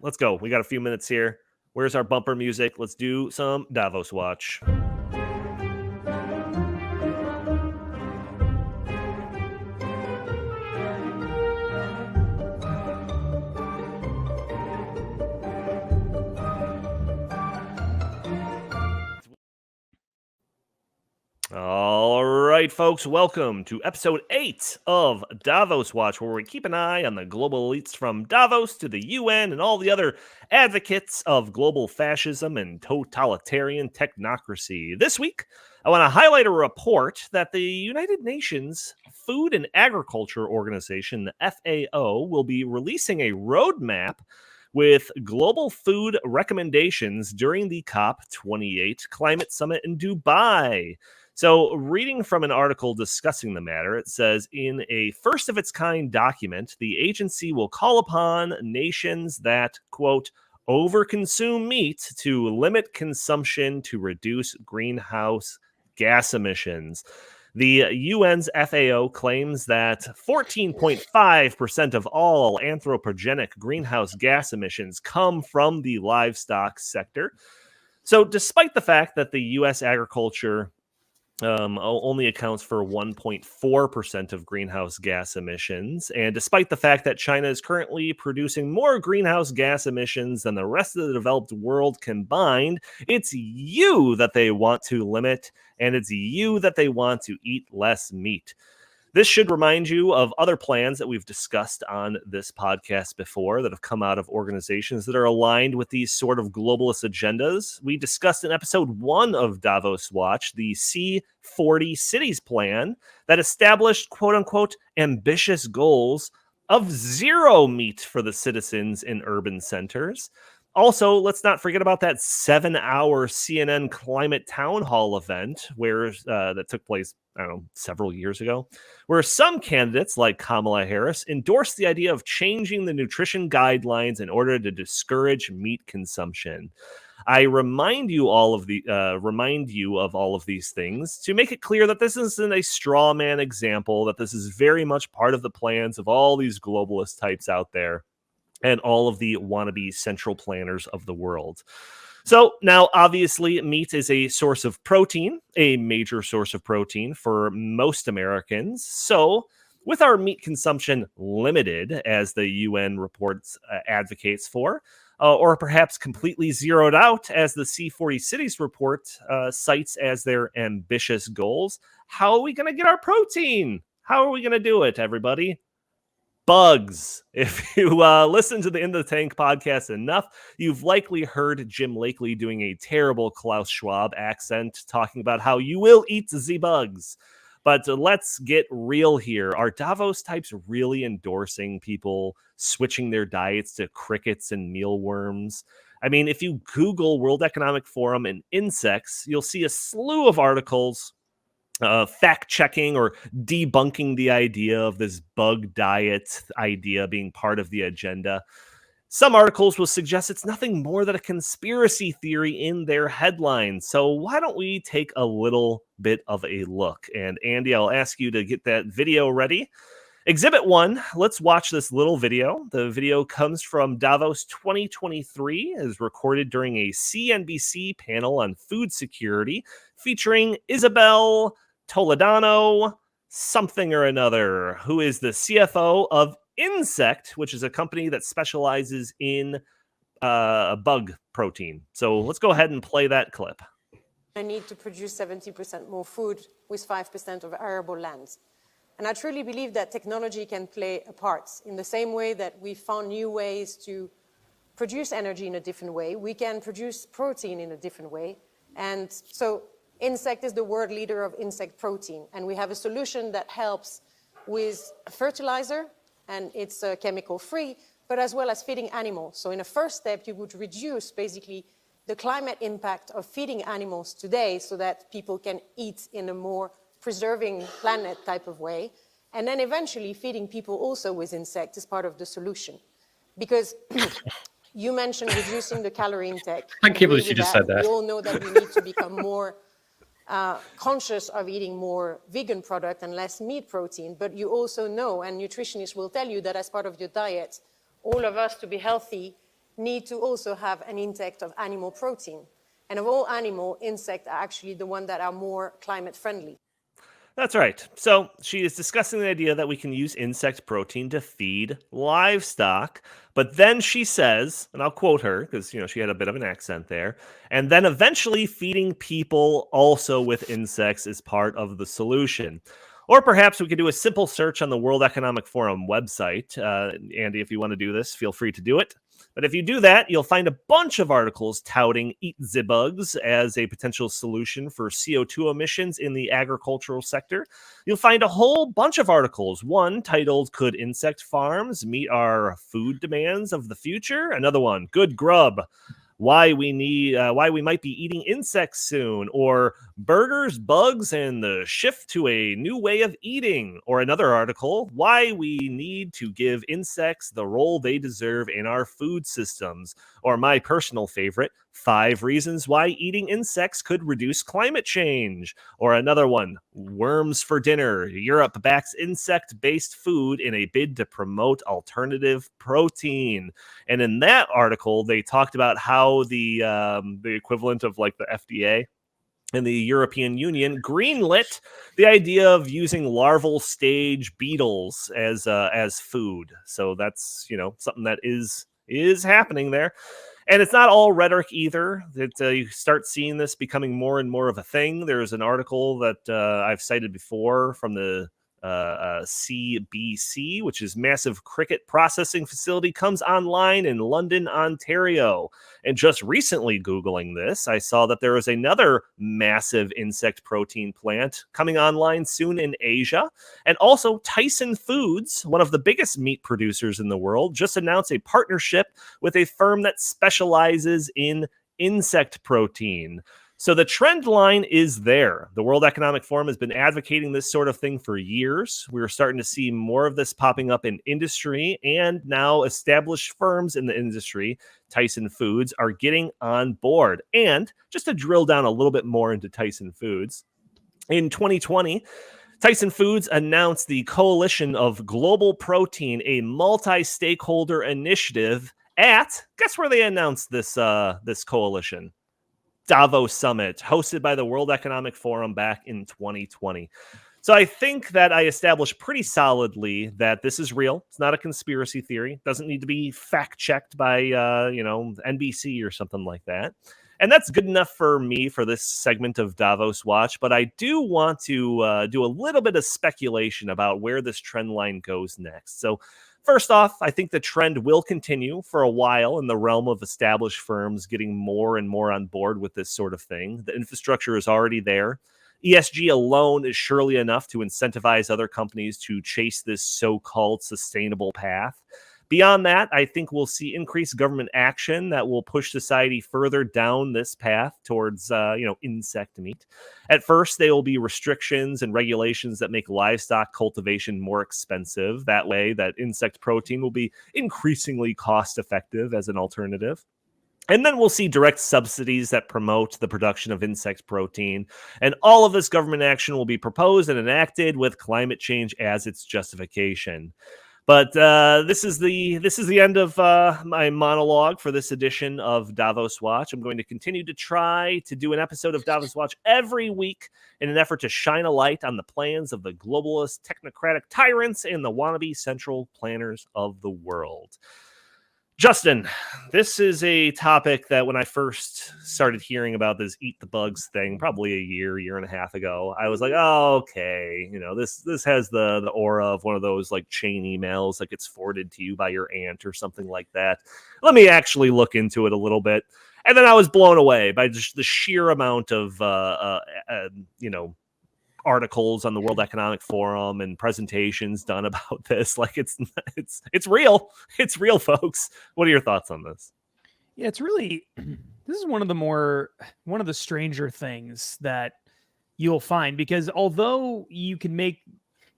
let's go. We got a few minutes here. Where's our bumper music? Let's do some Davos Watch. All right, folks, welcome to episode 8 of Davos Watch, where we keep an eye on the global elites from Davos to the UN and all the other advocates of global fascism and totalitarian technocracy. This week, I want to highlight a report that the United Nations Food and Agriculture Organization, the FAO, will be releasing a roadmap with global food recommendations during the COP28 climate summit in Dubai. So, reading from an article discussing the matter, it says, in a first-of-its-kind document, the agency will call upon nations that, quote, overconsume meat to limit consumption to reduce greenhouse gas emissions. The UN's FAO claims that 14.5% of all anthropogenic greenhouse gas emissions come from the livestock sector. So, despite the fact that the U.S. agriculture only accounts for 1.4% of greenhouse gas emissions. And despite the fact that China is currently producing more greenhouse gas emissions than the rest of the developed world combined, it's you that they want to limit, and it's you that they want to eat less meat. This should remind you of other plans that we've discussed on this podcast before that have come out of organizations that are aligned with these sort of globalist agendas. We discussed in episode 1 of Davos Watch the C40 Cities plan that established, quote unquote, ambitious goals of zero meat for the citizens in urban centers. Also, let's not forget about that 7-hour CNN climate town hall event where that took place, I don't know, several years ago, where some candidates like Kamala Harris endorsed the idea of changing the nutrition guidelines in order to discourage meat consumption. I remind you of all of these things to make it clear that this isn't a straw man example, that this is very much part of the plans of all these globalist types out there and all of the wannabe central planners of the world. So now, obviously, meat is a source of protein, a major source of protein for most Americans. So with our meat consumption limited, as the UN reports advocates for, or perhaps completely zeroed out, as the C40 Cities Report cites as their ambitious goals, how are we going to get our protein? How are we going to do it, everybody? Bugs. If you listen to the In the Tank podcast enough, you've likely heard Jim Lakely doing a terrible Klaus Schwab accent talking about how you will eat the bugs. But let's get real here. Are Davos types really endorsing people switching their diets to crickets and mealworms? I mean, if you Google World Economic Forum and insects, you'll see a slew of articles fact-checking or debunking the idea of this bug diet idea being part of the agenda. Some articles will suggest it's nothing more than a conspiracy theory in their headlines. So why don't we take a little bit of a look? And Andy, I'll ask you to get that video ready. Exhibit 1, let's watch this little video. The video comes from Davos 2023, is recorded during a CNBC panel on food security featuring Isabel Toledano something or another, who is the CFO of Insect, which is a company that specializes in bug protein. So let's go ahead and play that clip. I need to produce 70% more food with 5% of arable lands. And I truly believe that technology can play a part. In the same way that we found new ways to produce energy in a different way, we can produce protein in a different way. And so Insect is the world leader of insect protein. And we have a solution that helps with fertilizer, and it's chemical-free, but as well as feeding animals. So in a first step, you would reduce basically the climate impact of feeding animals today so that people can eat in a more preserving planet type of way. And then eventually feeding people also with insects is part of the solution. Because you mentioned reducing the calorie intake. I can't believe you just said that. We all know that we need to become more conscious of eating more vegan product and less meat protein, but you also know, and nutritionists will tell you, that as part of your diet, all of us to be healthy need to also have an intake of animal protein. And of all animal, insects are actually the ones that are more climate friendly. That's right. So she is discussing the idea that we can use insect protein to feed livestock. But then she says, and I'll quote her because, she had a bit of an accent there, and then eventually feeding people also with insects is part of the solution. Or perhaps we could do a simple search on the World Economic Forum website. Andy, if you want to do this, feel free to do it. But if you do that, you'll find a bunch of articles touting eat the bugs as a potential solution for CO2 emissions in the agricultural sector. You'll find a whole bunch of articles. One titled, Could Insect Farms Meet Our Food Demands of the Future? Another one, Good Grub. Why we might be eating insects soon, or burgers, bugs, and the shift to a new way of eating, or another article, why we need to give insects the role they deserve in our food systems, or my personal favorite, 5 reasons why eating insects could reduce climate change, or another one, worms for dinner. Europe backs insect-based food in a bid to promote alternative protein. And in that article, they talked about how the equivalent of like the FDA and the European Union greenlit the idea of using larval stage beetles as food. So that's something that is happening there. And it's not all rhetoric either. That you start seeing this becoming more and more of a thing. There's an article that I've cited before from the CNBC, which is massive cricket processing facility, comes online in London, Ontario. And just recently Googling this, I saw that there is another massive insect protein plant coming online soon in Asia. And also Tyson Foods, one of the biggest meat producers in the world, just announced a partnership with a firm that specializes in insect protein. So the trend line is there. The World Economic Forum has been advocating this sort of thing for years. We're starting to see more of this popping up in industry, and now established firms in the industry, Tyson Foods, are getting on board. And just to drill down a little bit more into Tyson Foods, in 2020, Tyson Foods announced the Coalition of Global Protein, a multi-stakeholder initiative at, guess where they announced this coalition? Davos Summit, hosted by the World Economic Forum back in 2020. So I think that I established pretty solidly that this is real. It's not a conspiracy theory. It doesn't need to be fact-checked by, NBC or something like that. And that's good enough for me for this segment of Davos Watch. But I do want to do a little bit of speculation about where this trend line goes next. So first off, I think the trend will continue for a while in the realm of established firms getting more and more on board with this sort of thing. The infrastructure is already there. ESG alone is surely enough to incentivize other companies to chase this so-called sustainable path. Beyond that, I think we'll see increased government action that will push society further down this path towards, insect meat. At first, there will be restrictions and regulations that make livestock cultivation more expensive. That way, that insect protein will be increasingly cost-effective as an alternative. And then we'll see direct subsidies that promote the production of insect protein. And all of this government action will be proposed and enacted with climate change as its justification. But this is the end of my monologue for this edition of Davos Watch. I'm going to continue to try to do an episode of Davos Watch every week in an effort to shine a light on the plans of the globalist technocratic tyrants and the wannabe central planners of the world. Justin, this is a topic that when I first started hearing about this eat the bugs thing, probably a year and a half ago, I was like, oh, okay, this has the aura of one of those like chain emails that gets forwarded to you by your aunt or something like that. Let me actually look into it a little bit. And then I was blown away by just the sheer amount of, articles on the World Economic Forum and presentations done about this. Like it's real. It's real, folks. What are your thoughts on this? Yeah, it's really, this is one of the stranger things that you'll find, because although you can make,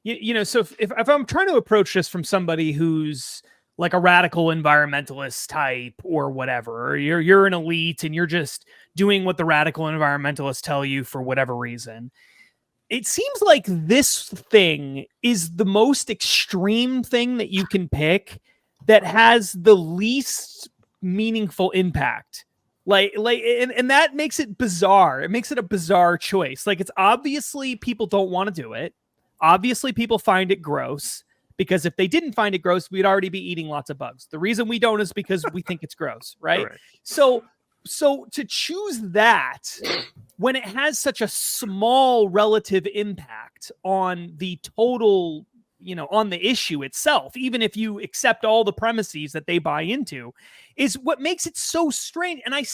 so if I'm trying to approach this from somebody who's like a radical environmentalist type or whatever, or you're an elite and you're just doing what the radical environmentalists tell you for whatever reason, it seems like this thing is the most extreme thing that you can pick that has the least meaningful impact. And that makes it bizarre. It makes it a bizarre choice. Like, it's obviously people don't want to do it. Obviously people find it gross, because if they didn't find it gross, we'd already be eating lots of bugs. The reason we don't is because we think it's gross, right? Correct. So to choose that when it has such a small relative impact on the total, on the issue itself, even if you accept all the premises that they buy into, is what makes it so strange. And I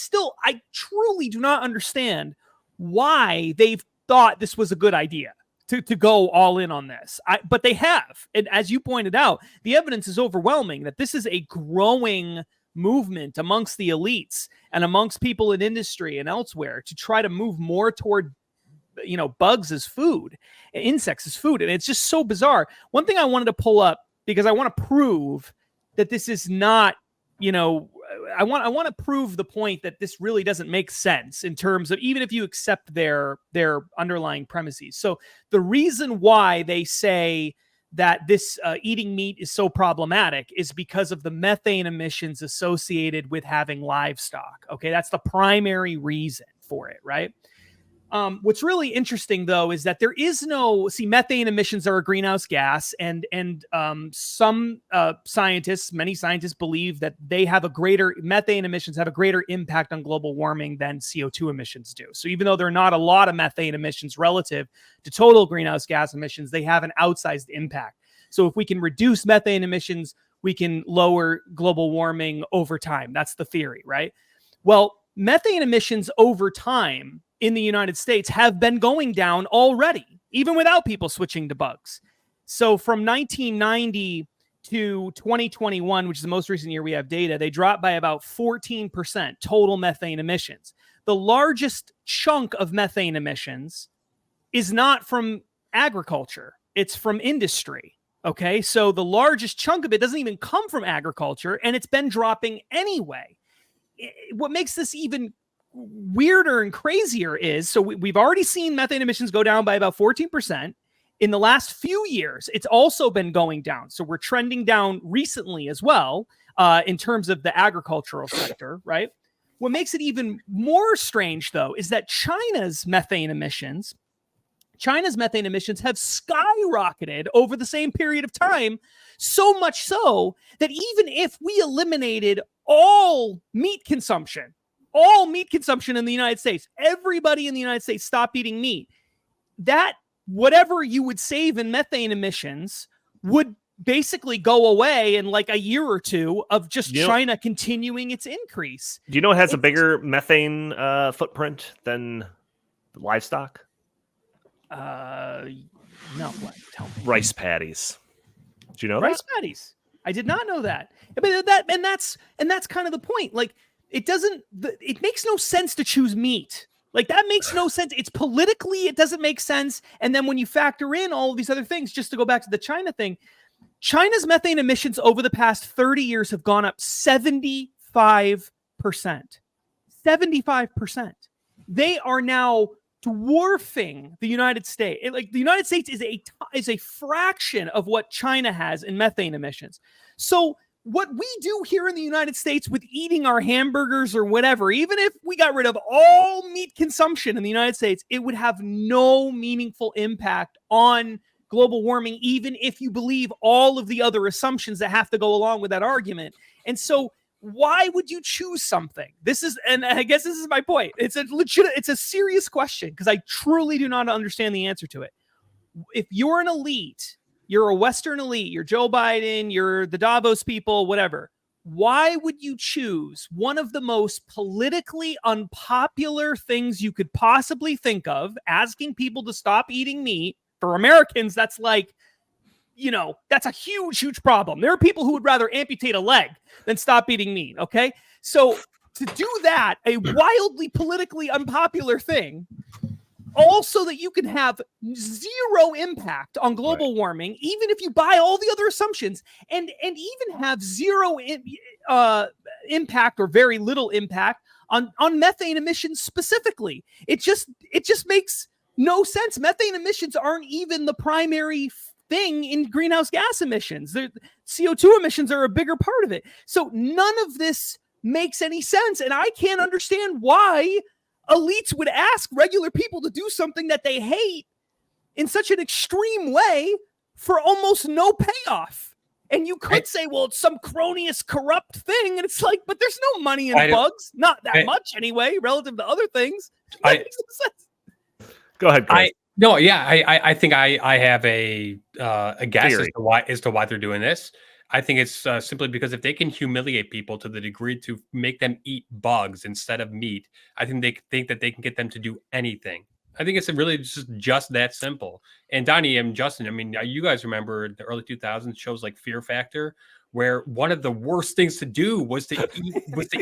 truly do not understand why they've thought this was a good idea to go all in on this. But they have. And as you pointed out, the evidence is overwhelming that this is a growing movement amongst the elites and amongst people in industry and elsewhere to try to move more toward, bugs as food, insects as food. And it's just so bizarre. One thing I wanted to pull up, because I want to prove that this is not, I want to prove the point that this really doesn't make sense in terms of, even if you accept their underlying premises. So the reason why they say that this eating meat is so problematic is because of the methane emissions associated with having livestock. Okay, that's the primary reason for it, right? What's really interesting, though, is that there is methane emissions are a greenhouse gas, and some scientists, many scientists believe that methane emissions have a greater impact on global warming than CO2 emissions do. So even though there are not a lot of methane emissions relative to total greenhouse gas emissions, they have an outsized impact. So if we can reduce methane emissions, we can lower global warming over time. That's the theory, right? Well, methane emissions over time in the United States have been going down already, even without people switching to bugs. So from 1990 to 2021, which is the most recent year we have data, they dropped by about 14% total methane emissions. The largest chunk of methane emissions is not from agriculture. It's from industry. Okay, so the largest chunk of it doesn't even come from agriculture, and it's been dropping anyway. What makes this even weirder and crazier is, so we've already seen methane emissions go down by about 14%. In the last few years, it's also been going down. So we're trending down recently as well in terms of the agricultural sector, right? What makes it even more strange, though, is that China's methane emissions have skyrocketed over the same period of time, so much so that even if we eliminated all meat consumption in the United States, everybody in the United States stopped eating meat, that whatever you would save in methane emissions would basically go away in like a year or two of just China continuing its increase. Do you know it has a bigger methane footprint than livestock? No, what? Tell me. Rice paddies. Do you know rice paddies? I did not know that. But that's kind of the point. Like, it makes no sense to choose meat. Like, that makes no sense. It's politically, it doesn't make sense. And then when you factor in all of these other things, just to go back to the China thing, China's methane emissions over the past 30 years have gone up 75%. 75%. They are now dwarfing the United States. The United States is a fraction of what China has in methane emissions. So what we do here in the United States with eating our hamburgers or whatever, even if we got rid of all meat consumption in the United States, it would have no meaningful impact on global warming, even if you believe all of the other assumptions that have to go along with that argument. And so why would you choose something? And I guess this is my point. It's a serious question, because I truly do not understand the answer to it. If you're an elite, you're a Western elite, you're Joe Biden, you're the Davos people, whatever, why would you choose one of the most politically unpopular things you could possibly think of, asking people to stop eating meat? For Americans, that's like, that's a huge, huge problem. There are people who would rather amputate a leg than stop eating meat, okay? So to do that, a wildly politically unpopular thing, also that you can have zero impact on global warming, even if you buy all the other assumptions, and even have zero impact or very little impact on methane emissions specifically. It just makes no sense. Methane emissions aren't even the primary thing in greenhouse gas emissions. CO2 emissions are a bigger part of it. So none of this makes any sense. And I can't understand why elites would ask regular people to do something that they hate in such an extreme way for almost no payoff. And you could say, well, it's some cronyist corrupt thing. And it's like, but there's no money in bugs. Not that much anyway, relative to other things. That makes no sense. Go ahead, Chris. I think I have a guess as to why they're doing this. I think it's simply because if they can humiliate people to the degree to make them eat bugs instead of meat, I think they think that they can get them to do anything. I think it's really just that simple. And Donnie and Justin, I mean, you guys remember the early 2000s shows like Fear Factor, where one of the worst things to do was to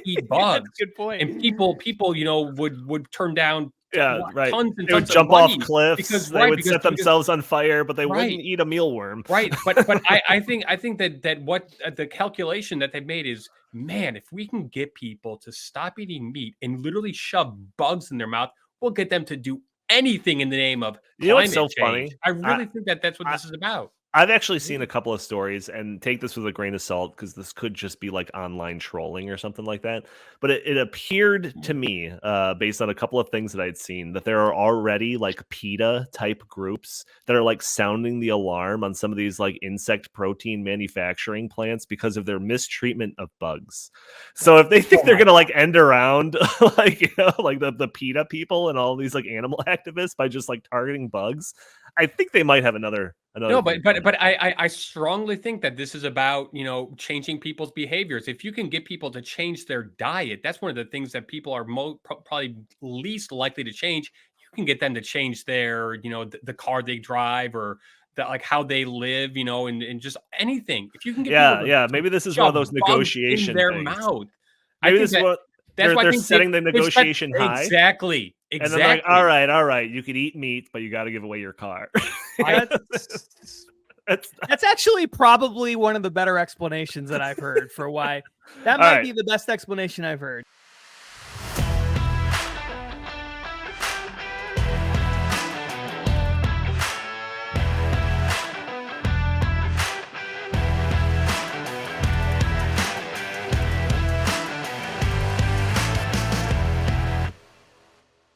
eat bugs. That's a good point. And people, would turn down tons and they would tons jump of money off cliffs. because they would set themselves on fire, but they wouldn't eat a mealworm. Right. But I think that what the calculation that they've made is, man, if we can get people to stop eating meat and literally shove bugs in their mouth, we'll get them to do anything in the name of climate change. Funny? I really think that's what this is about. I've actually seen a couple of stories, and take this with a grain of salt because this could just be like online trolling or something like that. But it appeared to me, based on a couple of things that I'd seen, that there are already like PETA type groups that are like sounding the alarm on some of these like insect protein manufacturing plants because of their mistreatment of bugs. So if they think they're gonna like end around like like the PETA people and all these like animal activists by just like targeting bugs, I think they might have another. No, but I strongly think that this is about, changing people's behaviors. If you can get people to change their diet, that's one of the things that people are probably least likely to change. You can get them to change their, the car they drive or like how they live, and just anything. If you can get maybe this is one of those negotiation in their things. mouth. Maybe this is what that's why they're setting the negotiation high. Exactly. And then like, all right, you could eat meat, but you got to give away your car. That's actually probably one of the better explanations that I've heard for why. That might be the best explanation I've heard.